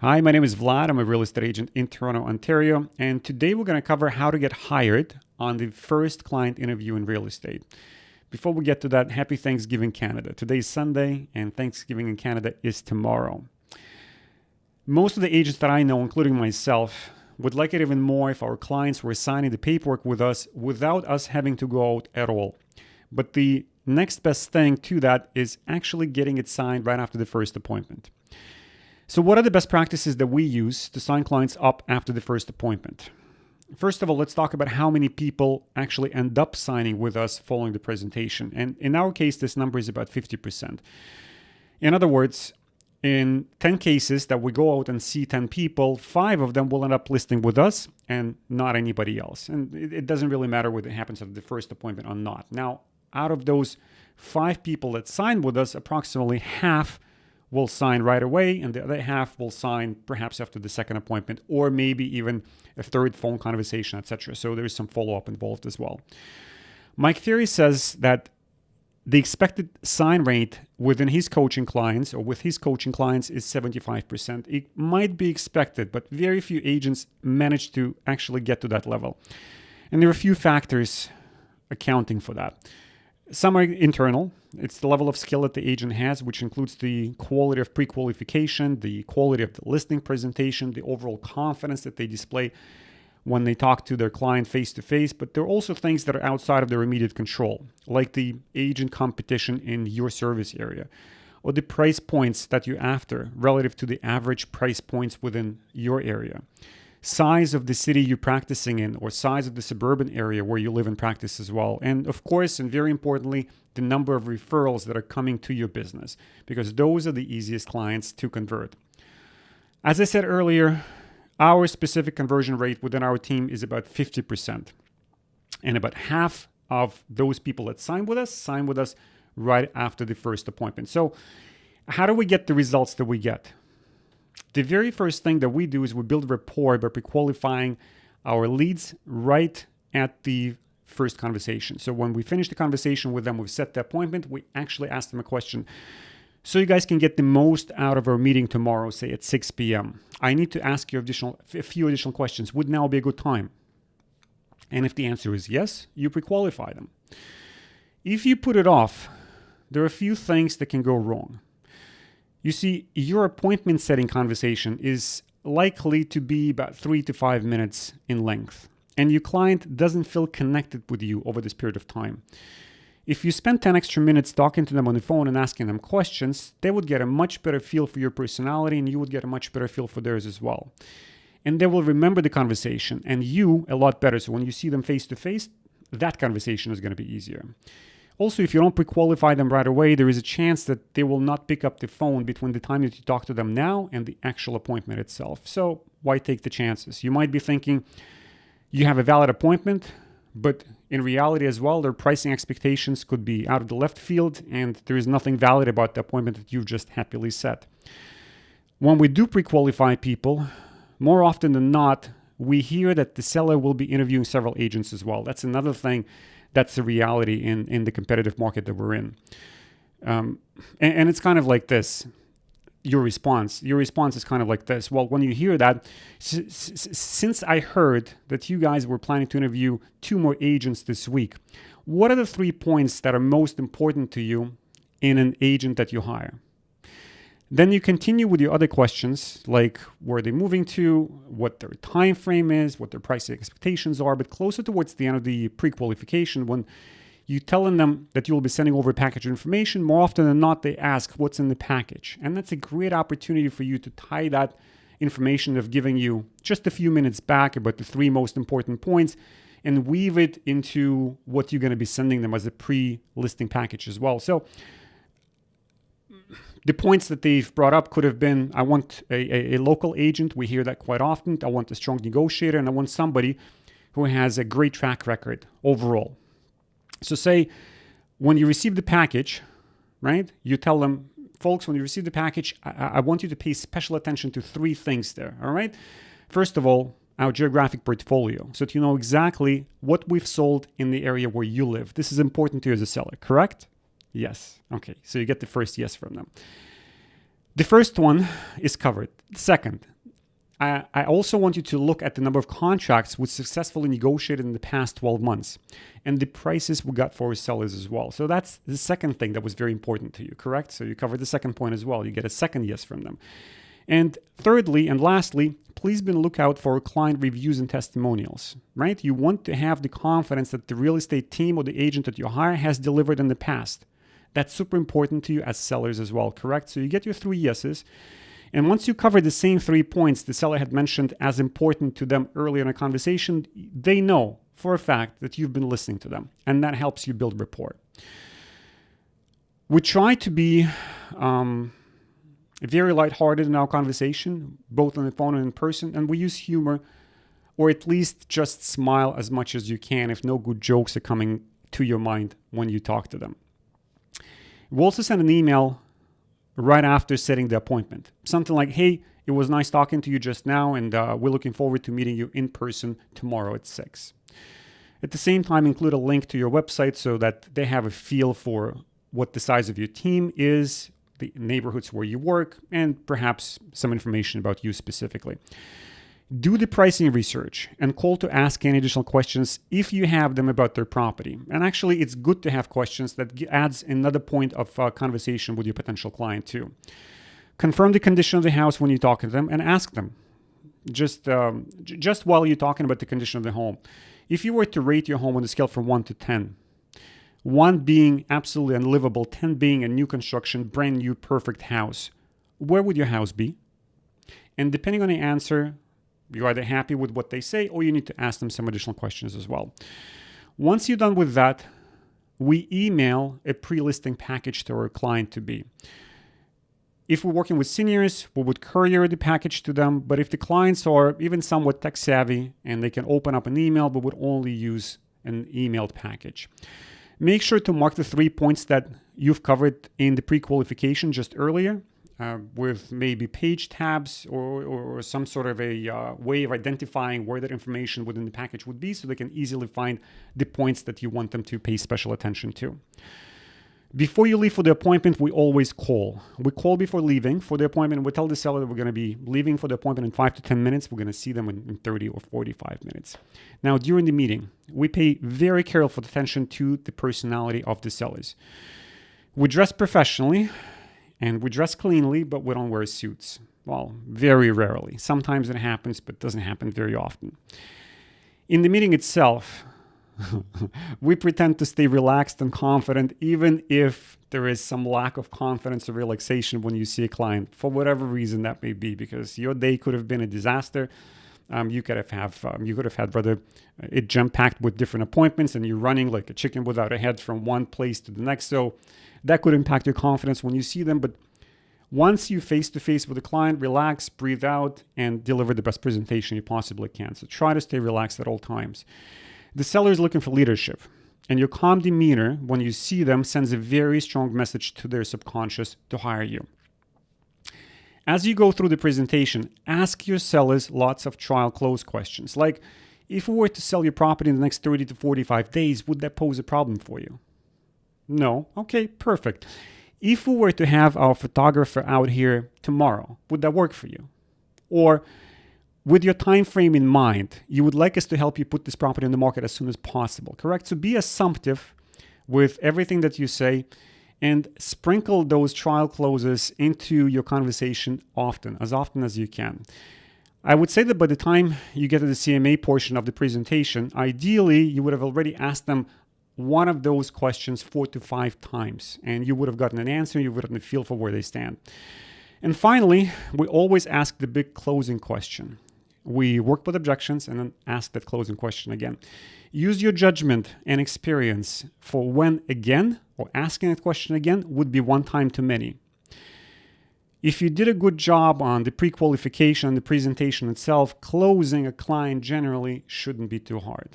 Hi, my name is Vlad. I'm a real estate agent in Toronto, Ontario. And today we're going to cover how to get hired on the first client interview in real estate. Before we get to that, happy Thanksgiving, Canada. Today's Sunday and Thanksgiving in Canada is tomorrow. Most of the agents that I know, including myself, would like it even more if our clients were signing the paperwork with us without us having to go out at all. But the next best thing to that is actually getting it signed right after the first appointment. So what are the best practices that we use to sign clients up after the first appointment? First of all, let's talk about how many people actually end up signing with us following the presentation. And in our case, this number is about 50%. In other words, in 10 cases that we go out and see 10 people, 5 of them will end up listing with us and not anybody else. And it doesn't really matter whether it happens at the first appointment or not. Now, out of those 5 people that sign with us, approximately half will sign right away, and the other half will sign perhaps after the second appointment, or maybe even a third phone conversation, etc. So there is some follow-up involved as well. Mike Theory says that the expected sign rate within his coaching clients or with his coaching clients is 75%. It might be expected, but very few agents manage to actually get to that level. And there are a few factors accounting for that. Some are internal. It's the level of skill that the agent has, which includes the quality of pre-qualification, the quality of the listing presentation, the overall confidence that they display when they talk to their client face-to-face. But there are also things that are outside of their immediate control, like the agent competition in your service area, or the price points that you're after relative to the average price points within your area. Size of the city you're practicing in, or size of the suburban area where you live and practice as well. And of course, and very importantly, the number of referrals that are coming to your business, because those are the easiest clients to convert. As I said earlier, our specific conversion rate within our team is about 50%. And about half of those people that sign with us right after the first appointment. So how do we get the results that we get? The very first thing that we do is we build rapport by pre-qualifying our leads right at the first conversation. So when we finish the conversation with them, we've set the appointment, we actually ask them a question. So you guys can get the most out of our meeting tomorrow, say at 6 p.m. I need to ask you a few additional questions. Would now be a good time? And if the answer is yes, you pre-qualify them. If you put it off, there are a few things that can go wrong. You see, your appointment setting conversation is likely to be about 3 to 5 minutes in length, and your client doesn't feel connected with you over this period of time. If you spend 10 extra minutes talking to them on the phone and asking them questions, they would get a much better feel for your personality, and you would get a much better feel for theirs as well. And they will remember the conversation and you a lot better. So when you see them face to face, that conversation is going to be easier. Also, if you don't pre-qualify them right away, there is a chance that they will not pick up the phone between the time that you talk to them now and the actual appointment itself. So why take the chances? You might be thinking you have a valid appointment, but in reality as well, their pricing expectations could be out of the left field and there is nothing valid about the appointment that you've just happily set. When we do pre-qualify people, more often than not, we hear that the seller will be interviewing several agents as well. That's another thing. That's the reality in the competitive market that we're in. And it's kind of like this, your response is kind of like this. Well, when you hear that, since I heard that you guys were planning to interview 2 more agents this week, what are the 3 points that are most important to you in an agent that you hire? Then you continue with your other questions, like where they're moving to, what their time frame is, what their pricing expectations are. But closer towards the end of the pre-qualification, when you're telling them that you'll be sending over a package of information, more often than not, they ask what's in the package. And that's a great opportunity for you to tie that information of giving you just a few minutes back about the 3 most important points and weave it into what you're going to be sending them as a pre-listing package as well. So the points that they've brought up could have been, I want a local agent. We hear that quite often. I want a strong negotiator, and I want somebody who has a great track record overall. So say when you receive the package, right, you tell them, folks, when you receive the package, I want you to pay special attention to 3 things there, all right? First of all, our geographic portfolio, so that you know exactly what we've sold in the area where you live. This is important to you as a seller, correct? Yes. Okay. So you get the first yes from them. The first one is covered. Second, I also want you to look at the number of contracts we successfully negotiated in the past 12 months and the prices we got for our sellers as well. So that's the second thing that was very important to you, correct? So you covered the second point as well. You get a second yes from them. And thirdly and lastly, please be on the lookout for client reviews and testimonials, right? You want to have the confidence that the real estate team or the agent that you hire has delivered in the past. That's super important to you as sellers as well, correct? So you get your 3 yeses. And once you cover the same 3 points the seller had mentioned as important to them earlier in a conversation, they know for a fact that you've been listening to them, and that helps you build rapport. We try to be very lighthearted in our conversation, both on the phone and in person, and we use humor, or at least just smile as much as you can if no good jokes are coming to your mind when you talk to them. We'll also send an email right after setting the appointment. Something like, hey, it was nice talking to you just now, and we're looking forward to meeting you in person tomorrow at 6. At the same time, include a link to your website so that they have a feel for what the size of your team is, the neighborhoods where you work, and perhaps some information about you specifically. Do the pricing research and call to ask any additional questions if you have them about their property. And actually, it's good to have questions that adds another point of conversation with your potential client too. Confirm the condition of the house when you talk to them and ask them, just while you're talking about the condition of the home. If you were to rate your home on a scale from 1 to 10, 1 being absolutely unlivable, 10 being a new construction, brand new, perfect house, where would your house be? And depending on the answer, you're either happy with what they say or you need to ask them some additional questions as well. Once you're done with that, we email a pre-listing package to our client-to-be. If we're working with seniors, we would courier the package to them. But if the clients are even somewhat tech savvy and they can open up an email, we would only use an emailed package. Make sure to mark the 3 points that you've covered in the pre-qualification just earlier, with maybe page tabs or some sort of a way of identifying where that information within the package would be so they can easily find the points that you want them to pay special attention to. Before you leave for the appointment, we always call. We call before leaving for the appointment, and we tell the seller that we're going to be leaving for the appointment in 5 to 10 minutes. We're going to see them in 30 or 45 minutes. Now, during the meeting, we pay very careful attention to the personality of the sellers. We dress professionally, and we dress cleanly, but we don't wear suits. Well, very rarely. Sometimes it happens, but it doesn't happen very often. In the meeting itself, we pretend to stay relaxed and confident, even if there is some lack of confidence or relaxation when you see a client, for whatever reason that may be, because your day could have been a disaster. You could have had rather it jam-packed with different appointments, and you're running like a chicken without a head from one place to the next. So that could impact your confidence when you see them. But once you face-to-face with a client, relax, breathe out, and deliver the best presentation you possibly can. So try to stay relaxed at all times. The seller is looking for leadership, and your calm demeanor when you see them sends a very strong message to their subconscious to hire you. As you go through the presentation, ask your sellers lots of trial close questions. Like, if we were to sell your property in the next 30 to 45 days, would that pose a problem for you? No? Okay, perfect. If we were to have our photographer out here tomorrow, would that work for you? Or with your time frame in mind, you would like us to help you put this property on the market as soon as possible, correct? So be assumptive with everything that you say and sprinkle those trial closes into your conversation as often as you can. I would say that by the time you get to the CMA portion of the presentation, ideally, you would have already asked them one of those questions 4 to 5 times, and you would have gotten an answer, you would have gotten a feel for where they stand. And finally, we always ask the big closing question. We work with objections and then ask that closing question again. Use your judgment and experience for when again, or asking that question again, would be one time too many. If you did a good job on the pre-qualification and the presentation itself, closing a client generally shouldn't be too hard.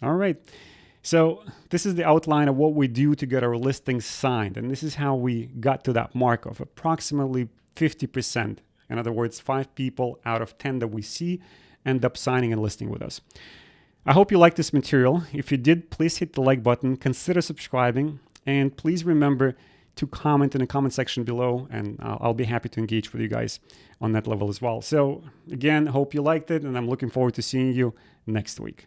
All right. So this is the outline of what we do to get our listings signed. And this is how we got to that mark of approximately 50%. In other words, 5 people out of 10 that we see end up signing and listing with us. I hope you liked this material. If you did, please hit the like button, consider subscribing, and please remember to comment in the comment section below, and I'll be happy to engage with you guys on that level as well. So again, hope you liked it, and I'm looking forward to seeing you next week.